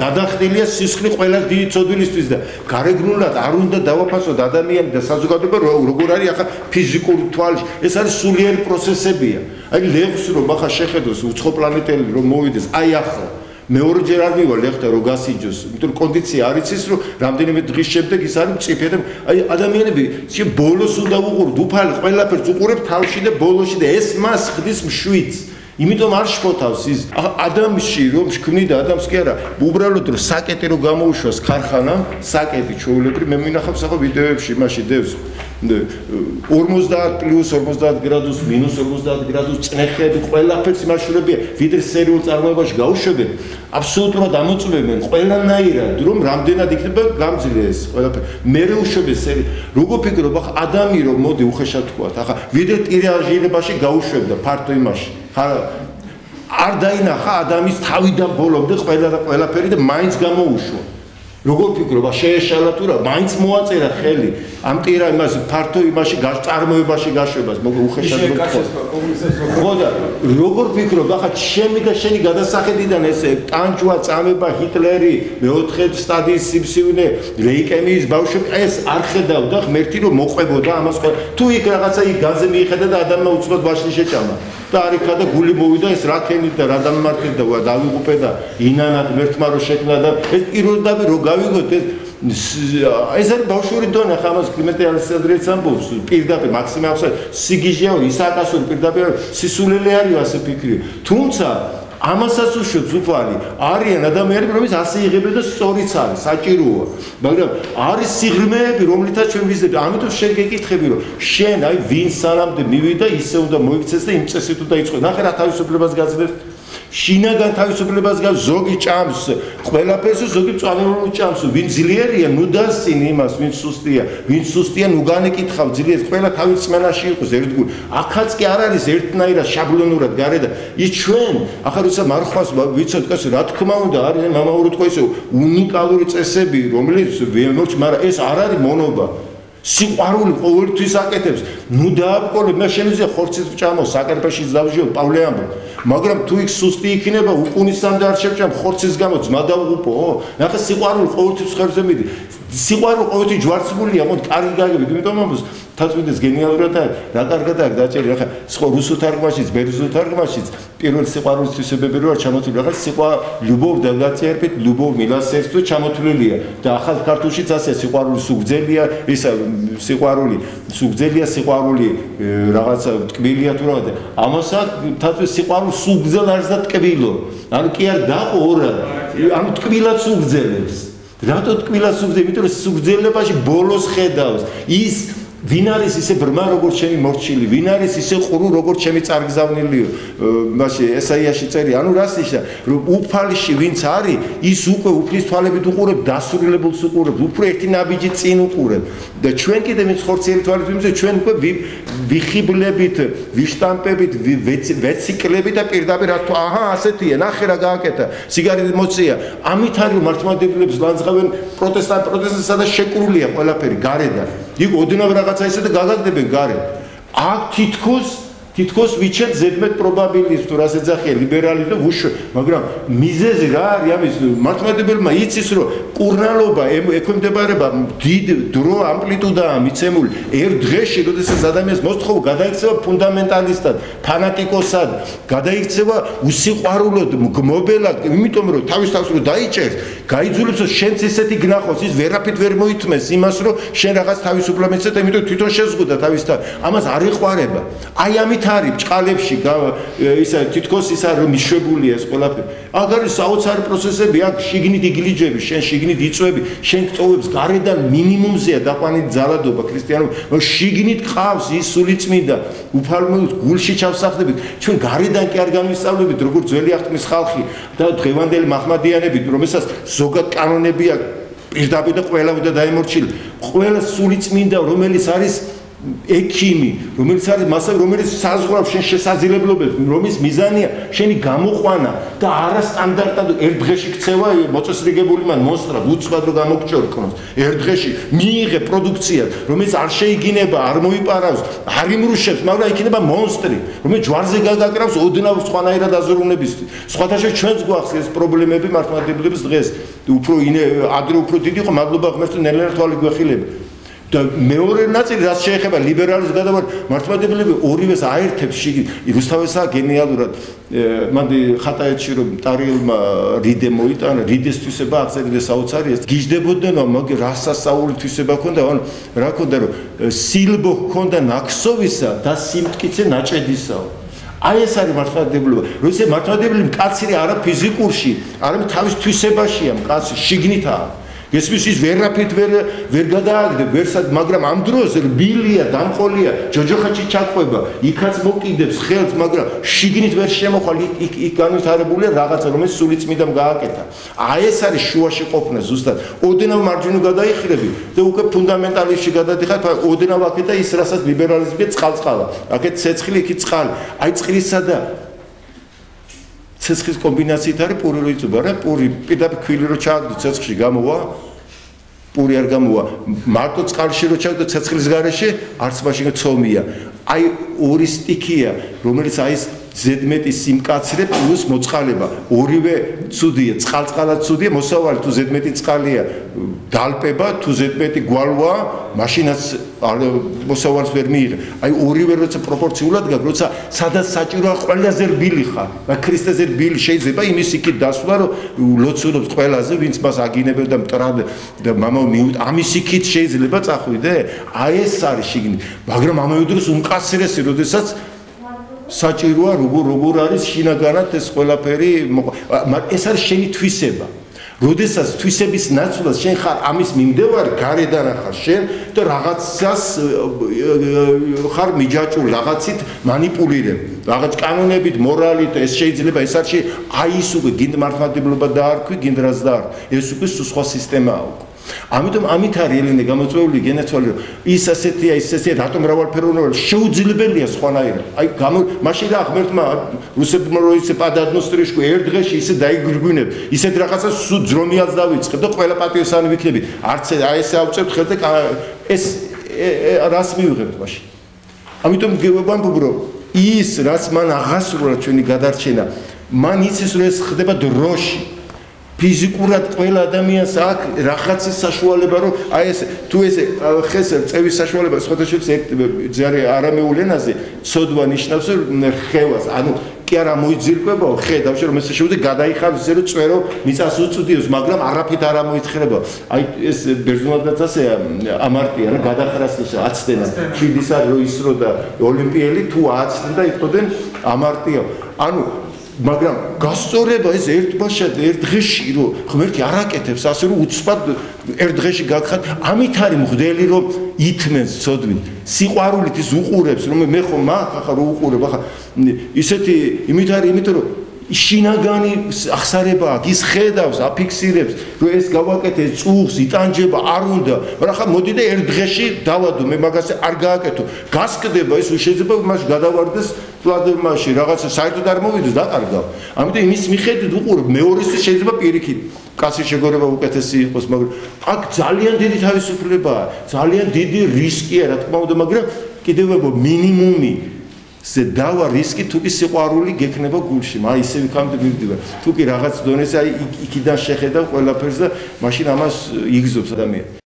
გადახდილია სისხლი ყველა დიდი ცოდვილისთვის და გარეგნულად არ უნდა დავაფასოთ ადამიანი და საზოგადოება როგორ არის ახლა ფიზიკური თვალში ეს არის სულიერი პროცესებია აი ლევს რომ ახლა შეხედოს უცხო პლანეტელი რომ მოვიდეს აი ახლა მეორეჯერ არ მივა ლეხთა რომ გასიჯოს იმიტომ რომ კონდიცია არ იცის რომ რამდენიმე დღის შემდეგ ის არის მწიფე და აი ადამიანები ბოლოს უნდა უყუროთ უფალი ყველაფერს უყურებ თავში და ბოლოში და ეს მას ხდის მშვიდს იმიტომ არ შფოთავს ის ადამიანში რომ შქმნიდა ადამიანს კი არა უბრალოდ რომ საკეტი რომ გამოუშვას ქარხანამ საკეტი ჩვეულებრივ მე მინახავს ახლა ვიდეოებში იმაში დევს 50 პლუს 50 გრადუს მინუს 50 გრადუს წნეხები ყველაფერს იმაშურებია ვიდრე სერიულ წარმოებაში გაუშვებენ აბსოლუტურად ამოწმებენ ყველანაირად რომ რამდენად იქნება გამძლე ეს ყველაფერი მე უშვებენ სერი როგორ ფიქრობ ახლა ადამი რომ მოდი უხეშად თქვა ახლა ვიდრე ტირაჟირებაში გაუშვებდა ფართო იმაში არ დაინახა ადამიანის თავიდან ბოლომდე ყველაფერი და მაინც გამოუშვა როგორ ფიქრობ შეეშალა თუ რა მაინც მოაწერა ხელი ამ ტირა იმას ფართო იმაში წარმოებაში გაშვებას მოგ უხეშად რო ხო და როგორ ფიქრობ ახლა ჩემი და შენი გადასახედიდან ეს ტანჯვა წამება ჰიტლერი მეოთხე სტადიის სიმსივნე ლეიკემიის ბავშვები ეს არ ხედავდა ღმერთი რომ მოყვებოდა ამას თუ იქ რაღაცა იქ განზე მიიხედა და ადამიანმა უცხოდ ვაშლი შეჭამა და არიქა და გული მოვიდა ეს რა ქენით და რა დამმართლდა და დავიღუპე და ინანად ღმერთმა რო შექმნა და ეს პირველდავე რო გავიგოთ ეს არის ბავშვური დონე ხა ამას კლიმატიალისტებიც ამბობს პირდაპირ მაქსიმალურად სიგიჟეა ისაკასური პირდაპირ სისულელე არის ასე ფიქრი თუმცა ამასაც უშვებს უფალი არიან ადამიანები რომლის ასე იღებენ და სწორიც არის საჭიროა მაგრამ არის სიღრმეები რომლითაც ჩვენ ვიზრდებით ამიტომ შენ გეკითხები რომ შენ აი ვინ სანამდე მივიდა ისე უნდა მოიქცეს და იმ წესით უნდა იწყო ნახე რა თავისუფლებას გაძლევს შინაგან თავისუფლებას გავს ზოგი ჭამს ყველაფერს ზოგი წვალებული ჭამს ვინ ძლიერია ნუ დასწინ იმას ვინ სუსტია ნუ განეკითხავ ძლიერს ყველა თავის წმენაში იყოს ერთგული აქაც კი არ არის ერთნაირად შაბლონურად გარე და ის ჩვენ ახლა როცა მარხვას ვიცოთ კაც რა თქმა უნდა არის მამაური თქვა ისე უნიკალური წესები რომელიც ვემორჩ მაგრამ ეს არ არის მონობა სიყვარული ყოველთვის აკეთებს ნუ დააბკოლე მე შემიძლია ხორცის ვჭამო საკერპეში დავჟიო პავლე ამბობ მაგრამ თუ იქ სუსტი იქნება უკუნისამდე არ შევჭამ ხორცის გამო ძმა დავღუპო ნახე სიყვარული ყოველთვის ხერზე მიდი სიყვარული ყოველთვის ჯვარცმულია მოდი კარგი გაგებით იმიტომ ამბობს თაცვიდეს გენიალურად რა კარგად არის დაჭერი ახლა სხვა რუსულ თარგმანშიც ბერძნულ თარგმანშიც პირველ სიყვარულის თვისებები რო არ ჩამოთვლილი ახლა სიყვარული любовь და გაწერებით любовь милосердство ჩამოთვლილია და ახალ ქართულშიც ასე სიყვარული სუგძელია ისა სიყვარული სუგძელია სიყვარული რაღაცა ტკბილია თუ რა და ამასაც თათვი სიყვარული სუგძელ არის და ტკბილო ანუ კი არ დაყო ორად ანუ ტკბილად სუგძელებს რატო ტკბილად სუგძელებს იმიტომ რომ სუგძელებაში ბოლოს ხედავს ის ვინ არის ისე ბრმა როგორც ჩემი მორჩილი ვინ არის ისე ყრუ როგორც ჩემი წარგზავნილიო მაშინ ესაიაში წერი ანუ რას ნიშნა რომ უფალში ვინც არის ის უკვე უფლის თვალებით უყურებ დასრულებულს უყურებ უფრო ერთი ნაბიჯი წინ უყურებ და ჩვენ კიდე ვინც ხორციელი თვალით ვიმზე ჩვენ უკვე ვიხიბლებით ვიშტამპებით ვეციკლებით და პირდაპირ რა თქვა აჰა ასეთია ნახე რა გააკეთა სიგარეტი მოცია ამით არის მართლმადიდებლებს ლანძღავენ პროტესტანტსა და შეკრულია ყველაფერი გარედან იქ ოდნავ რაღაცა ისე და გაგაგდებენ გარეთ აქ თითქოს ვიჩეთ ზედმეტ პრობაბილის თუ რას ეძახია ლიბერალი და უშ მაგრამ მიზეზი რა არის ამის მართლმადიდებელმა იცის რომ კურნალობა ექვემდებარება დიდ დრო ამპლიტუდაა მიცემული ერთ დღეში როდესაც ადამიანს მოსთხოვ გადაიქცევა ფუნდამენტალისტად ფანატიკოსად გადაიქცევა უსიყვარულოდ გმობელად იმიტომ რომ თავის თავს რო დაიჭერს გაიძულებს რომ შენც ისეთი გნახოს ის ვერაფრით ვერ მოითმეს იმას რომ შენ რაღაც თავისუფლებას ეცეთ იმიტომ თვითონ შეზღუდა თავის თავს ამას არ ეყვარება აი ამით არის ბჭყალებში ისა თითქოს ისა რომ მიშვებულია ეს ყველაფერი აქ არის საოცარი პროცესები აქ შიგნით იგლიჯები შენ შიგნით იწვევი შენ გწოვებს გარედან მინიმუმზეა დაყვანილი ძალადობა ქრისტიანობა შიგნით ყავს ის სულიწმინდა უფალმოებს გულში ჩავსახდებით ჩვენ გარედან კი არ განვისწავლებით როგორც ძველი აღთქმის ხალხი და დღევანდელი მაჰმადიანები რომელსაც ზოგად კანონები აქვს პირდაპირ და ყველა უნდა დაემორჩილო ყველა სულიწმინდა რომელიც არის ექიმი, რომელიც არის მასა, რომელიც საზღვრავს შენ შესაძლებლობებს, რომის მიზანია შენი გამოყვანა და არა სტანდარტად ერთ დღეში ქცევა მოწესრიგებული მან მონსტრად უცბად რომ გამოგჭორქნოს. ერთ დღეში მიიღე პროდუქცია, რომელიც არ შეიგინება, არ მოიპარავს, არ იმრუშებს, მაგრამ იქნება მონსტრი, რომელიც ჯვარზე გაგაკრავს ოდნავ სხვანაირად აზროვნებისთვის. სხვათა შორის ჩვენც გვაქვს ეს პრობლემები მართლმადიდებლების დღეს. უფრო ადრე უფრო დიდი იყო, მადლობა ღმერთს, ნელ-ნელა თვალი გვეხილება. და მეორე ნაწილი რაც შეეხება ლიბერალიზმს გადავარ მართლმადიდებლები ორივეს აერთებს რუსთაველსა გენიალურად მან ხატაეთში რომ ტარიელმა რიდე მოიტანა რიდეს თვისება აღწერდა საოცარია გიждდებოდნენ მაგრამ რა სასაული თვისება ქონდა რა ქონდა რომ სილბო ქონდა ნაკსოვისა და სიმტკიცე ნაჭედისაო აი ეს არის მართლმადიდებლობა როცა მართლმადიდებლები კაცი არა ფიზიკურში არამედ თავის თვისებაშია კაცი შიგნითაა გესმის ის ვერაფრით ვერ გადააგდებ ვერსად მაგრამ ამ დროს რბილია დამყოლია ჯოჯოხაჭი ჩაყვება იქაც მოკიდებს ხელს მაგრამ შიგნით ვერ შემოხვალ იქ განვითარებულია რაღაცა რომელიც სულიწმიდამ გააკეთა აი ეს არის შუაში ყოფნა ზუსტად ოდნავ მარჯვნივ გადაიხრები და უკვე ფუნდამენტალისტში გადადიხარ ოდნავ აქეთა ის რასაც ლიბერალიზმი წყალ-წყალა აქეთ ცეცხლი იქით წყალი აი წყლისა და ცეცხლის კომბინაციით არის პური რო იწובה რა პური პირდაპირ ქვილი რო ჩააგდო ცეცხლში გამოვა პური არ გამოვა მარტო წყალში რო ჩააგდო ცეცხლის გარეშე არც მაშინ ცომია აი ორი სტიქია რომელიც აი ეს ზედმეტი სიმკაცრე პლუს მოწყალება ორივე ცუდია წყალ-წყალად ცუდია მოსავალი თუ ზედმეტი წყალია დალპება თუ ზედმეტი გვალვა მაშინაც მოსავალს ვერ მიიღე აი ორივე როცა პროპორციულად გაქვს როცა სადაც საჭიროა ყველაზე რბილი ხარ და ქრისტეზე რბილი შეიძლება იმის იქით დასვლა რომ ლოცულობს ყველაზე ვინც მას აგინებდა და მტრად და მამა მიუტ ამის იქით შეიძლება წახვიდე აი ეს არის შიგნით მაგრამ ამავე დროს უმკაცრესი როდესაც საჭიროა როგორ არის შინაგანად ეს ყველაფერი ეს არის შენი თვისება როდესაც თვისების ნაცვლად შენ ხარ ამის მიმდევარი გარედან ხარ შენ და რაღაცას ხარ მიჯაჭვული რაღაცით манипуლირებ რაღაც კანონებით მორალით ეს შეიძლება ეს არის აი ის უკვე გინდ მართლმადიდებლობა დაარქვი გინდ რაც დაარქვი ეს უკვე სხვა სისტემაა უკვე ამიტომ ამით არის ელენე გამოწვეული გენაცვალი რომ ის ასეთია ის ასეთია რატომ მრავალფეროვნება შეუძლებელია სხვანაირად აი მაშინ რა ღმერთმა რუსებმა რო ისე პადადნოსტრიშკო ერთ დღეში ისე დაიგრგვინებ ისეთ რაღაცას სულ ძრომიალს დავიწყებ და ყველა პატიოსანი ვიქნები არც აი ესე ავწევთ ხელს და ეს რას მივიღებთ მაშინ ამიტომ ვამბობ რომ ის რაც მან აღასრულა ჩვენი გადარჩენა მან იცის რომ ეს ხდება დროში ფიზიკურად ყველა ადამიანს აქვს რაღაცის საშუალება რომ აი ეს თუ ეს ხეს წევის საშუალება სხვათა შორის ძარი არამეულ ენაზე ცოდვა ნიშნავს ხევას ანუ კი არა მოიძირკვებაო ხე დავშე რომ ეს შეუძლია გადაიხაროს ისე რომ წვერო მიწას უწუდიოს მაგრამ არაფრით არ მოიხრება აი ეს ბერძნულადაც ასეა ამარტია რა გადახრას აცდენა ხიდის არ რო ისრო და ოლიმპიელი თუ აცდნენ და იყოდნენ ამარტია ანუ მაგრამ გასწორება ეს ერთბაშად ერთ დღეში რომ ღმერთი არ აკეთებს ასე რომ უცბად ერთ დღეში გაგხარ ამით არის მღვდელი რომ ითმენს ცოდვით სიყვარულით ის უყურებს რომ მე ხო ახლა რო უყურებ ახლა ისეთი იმით არის იმიტომ რომ შინაგანი ახსარება აქვს ის ხედავს აფიქსირებს რომ ეს გავაკეთე წუხს იტანჯება არ უნდა მაგრამ ახლა მოდი და ერთ დღეში დავადო მე მაგას არ გააკეთო გასკდება ეს შეიძლება მას გადავარდეს პლატფორმაში რაღაცა საერთოდ არ მოვიდეს დაკარგავ ამიტომ იმის მიხედვით უყურებ მეორესთვის შეიძლება პირიქით კაცის შეგორება უკეთესი იყოს მაგრამ აქ ძალიან დიდი თავისუფლებაა ძალიან დიდი რისკია რა თქმა უნდა მაგრამ კიდევ მინიმუმი ზე დავა რისკი თუ კი სიყვარული გექნება გულში აი ისე ვიქამდე მივდივარ თუ კი რაღაც დონეზე აი იქიდან შეხედავ ყველაფერს და მაშინ ამას იგზობს ადამიანი